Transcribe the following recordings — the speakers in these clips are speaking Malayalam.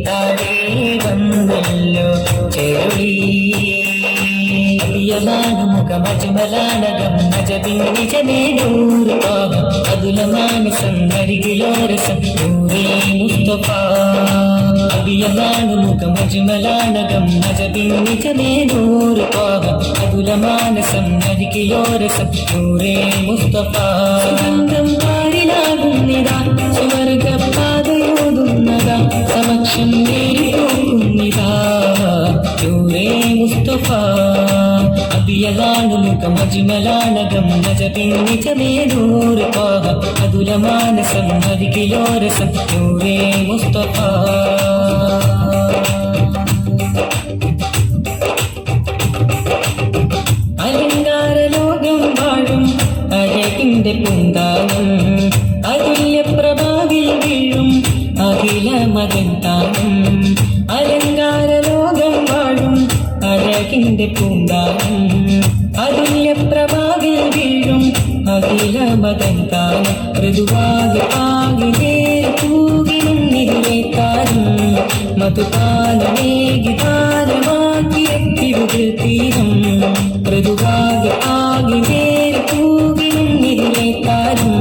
താഴെ വന്നല്ലോ ചെറുളി അബിയമാണ് മുഖമജ്മലാനകം നജബിൻ നിജമേനൂറ് പാപം അതുലമാണ് സന്നരികിലോരസം നൂറേ മുസ്തഫ അബിയമാണ് മുഖമജ്മലാനകം നജബിൻ നിജമേനൂറ് പാപം അതുലമാണ് സന്നരികിലോരസം നൂറേ മുസ്തഫ സുഗന്ധം പാരിലാകുന്നിതാ സുവർഗപാതയോതുന്നതാ സമക്ഷം നേരിപ്പോകുന്നിതാ നൂറേ മുസ്തഫ അബിയലാണ് മുഖമജ്മലാനകം നജബിൻ നിജമേനൂറ് പാപം അതുലമാണ് സന്നരികിലോരസം നൂറേ മുസ്തഫ അലങ്കാരലോകം വാഴും അഴകിന്റെ പൂന്താനം അതുല്യപ്രഭാവിൽ വീഴും അഖില മതന്താനം അലങ്കാരലോകം വാഴും അഴകിന്റെ പൂന്താനം അതുല്യപ്രഭാവിൽ വീഴും അഖില മതന്താനം മൃദുവാകെ ആകെ തൂകിലും നിറവേക്കാരും മധുപാനമേകിതാരമാക്കിയെത്തിയുടെ തീരം മൃദുവാകെ ആകെ തൂകിലും നിറവേക്കാരും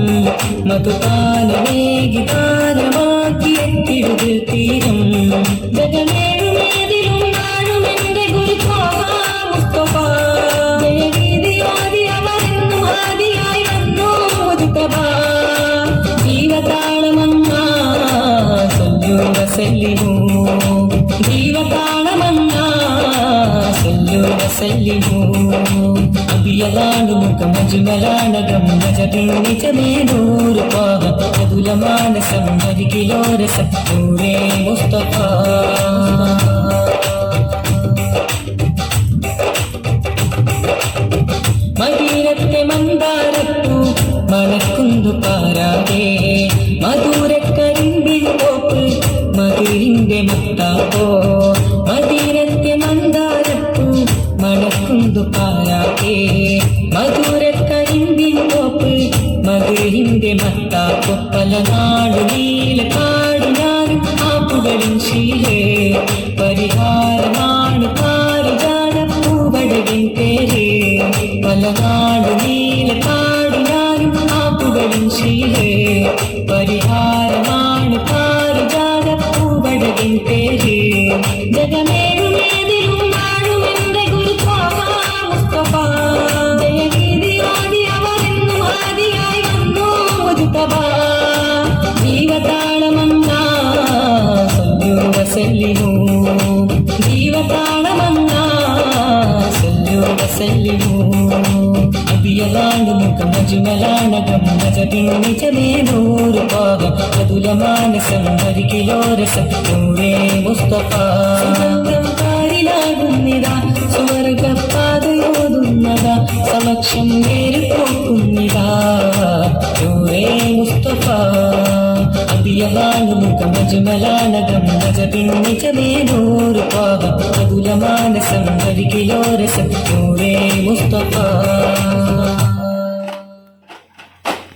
മധുപാനമേകിതാരമാക്കിയെത്തിയുടെ തീരം ജഗമേഴുമേതിലും നാടുമെന്റെ ഗുരുത്വാ മുസ്തഫ ജയഗീതിയോതി അവരെന്നും ആദിയായി വന്നു മുജ്തബ ജീവതാളമങ്ങ സല്ലു വസല്ലിമു ജീവതാളമങ്ങ സല്ലു വസല്ലിമു അബിയലാണ് മുഖമജ്മലാനകം നജബിൻ നിജമേനൂറ് പാപം അതുലമാണ് സന്നരികിലോരസം നൂറേ മുസ്തഫ മദീനത്തെ മന്ദാരപ്പൂ മണക്കുന്നു പാരാതെ മധുരക്കരിമ്പിൻ തോപ്പ് മധുരിന്റെ മുത്താപ്പോ മദീനത്തെ മന്ദാരപ്പൂ മണക്കുന്നു പാരാതെ മധുരക്കരിമ്പിൻ തോപ്പ് മധുരിന്റെ മത്താപ്പോ പല നാട് നീല കാടിനാലും ആപ്പുകളിൻ ശീലേ പരിഹാരമാണ് പാരിജാതപ്പൂവഴകിൻ പേര് പല നാട് നീല കാടിനാലും ആപ്പുകളിൻ ശീലേ പരിഹാരമാണ് പാരിജാതപ്പൂവഴകിൻ പേര് ജഗമേഴുമേതിലും നാടുമെന്റെ ഗുരുത്വാ മുസ്തഫ ജയഗീതിയോതി അവരെന്നും ആദിയായി വന്നു മുജ്തബ ജീവതാളമങ്ങ സല്ലു വസല്ലിമു ജീവതാളമങ്ങ സല്ലു വസല്ലിമു അബിയലാണ് മുഖമജ്മലാനകം നജബിൻ നിജമേനൂറ് പാപം അതുലമാണ് സന്നരികിലോരസം നൂറേ മുസ്തഫ സുഗന്ധം പാരിലാകുന്നിതാ സുവർഗപാതയോതുന്നതാ സമക്ഷം നേരിപ്പോകുന്നിതാ നൂറേ മുസ്തഫ അബിയലാണ് മുഖമജ്മലാനകം നജബിൻ നിജമേനൂറ് പാപം അതുലമാണ് സന്നരികിലോരസം നൂറേ മുസ്തഫ